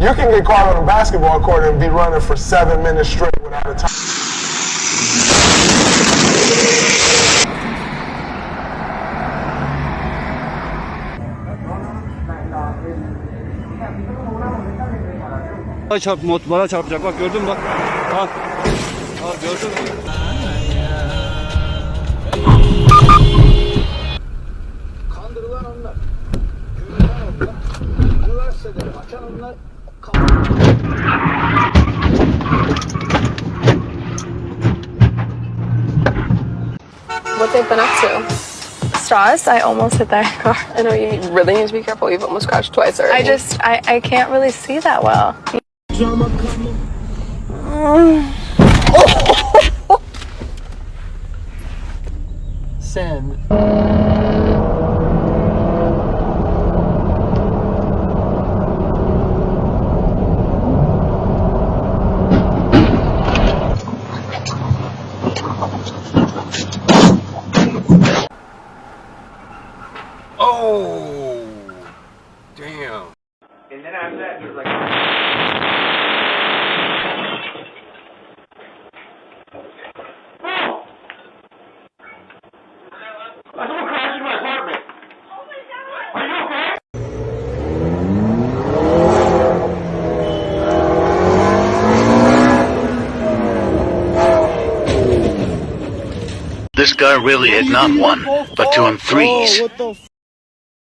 You can get caught on a basketball court and be running for 7 minutes straight without a time. Bana çarpacak, bak gördün mü bak. Ha. Ha, gördün mü? Kandırılan onlar. Güvenilen onlar. Üniversiteleri açan onlar. What they've been up to. Straws, I almost hit that car. I know you really need to be careful. You've almost crashed twice already. I can't really see that well. Sen. Oh, damn. And then after that, he was like, someone crashed in my apartment. Oh my God. Are you okay? This guy really hit not one, but two and threes. What the f***?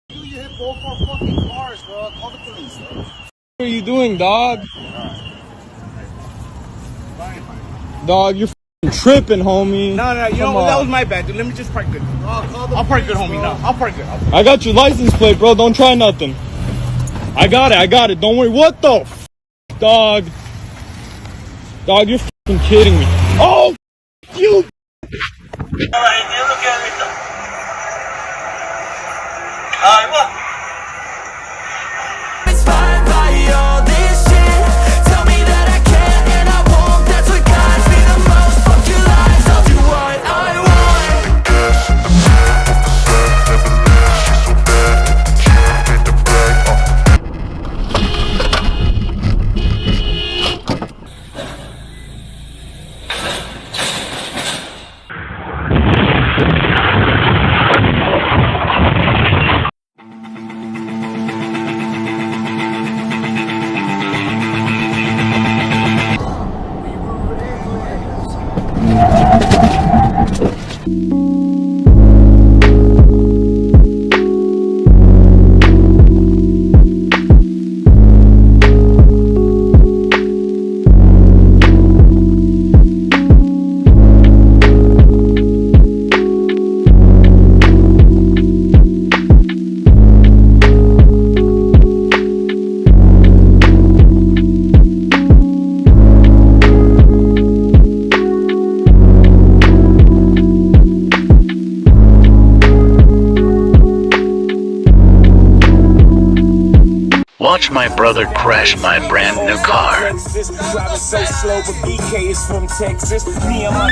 You hit both our fucking cars, bro. Call the police, bro. What are you doing, dog? Dog, you're f***ing tripping, homie. No, you know what? That was my bad, dude. Let me just park good. I'll park good, homie. No, I'll park good. I got your license plate, bro. Don't try nothing. I got it. Don't worry. What the f***, dog? Dog, you're f***ing kidding me. Oh, you. Alright, you look at me. Alright, what? It's fine by all this shit. Tell me that I can't and I won't. That's what guides me the most. Fuck your lies, I'll do what I want. Watch my brother crash my brand new car. Driving so slow, but BK is from Texas. Me and my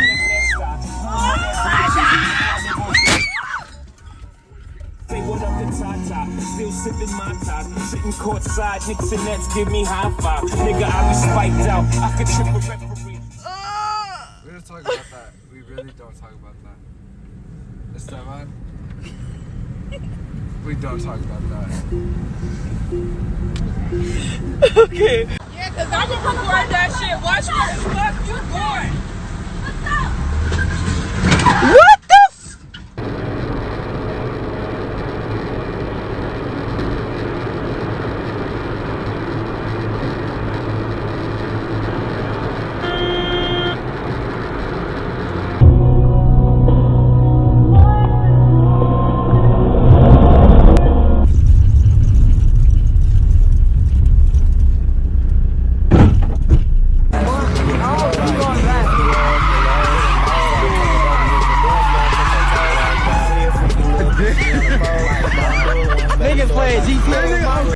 say what up to Tata, still sipping my top, sitting courtside, Knicks and Nets give me high five. Nigga, I be spiked out, I could trip a referee. We don't talk about that. We really don't talk about that. Esteban? We don't talk about that. Okay. Yeah, because I'm going to record that shit. Watch where the fuck you going. What the f? Niggas playing GTA.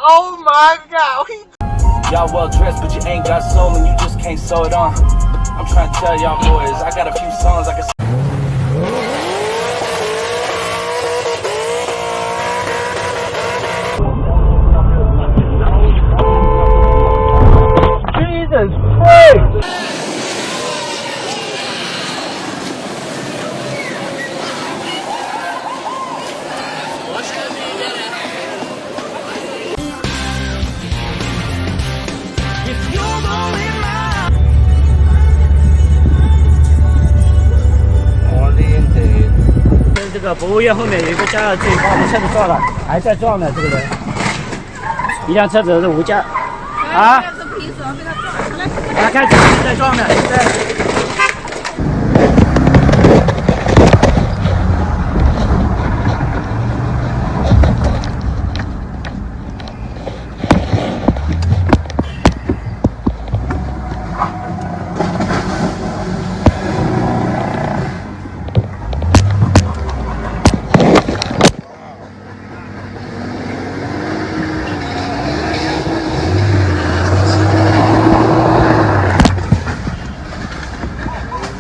Oh my God. Y'all well dressed, but you ain't got soul and you just can't sew it on. I'm trying to tell y'all boys, I got a few songs I can. Jesus Christ. Oriented。这个博物院后面有一个加热器，把我们车子撞了，还在撞呢，这个人。一辆车子是无价。啊？来看，在撞呢，对。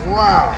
Wow.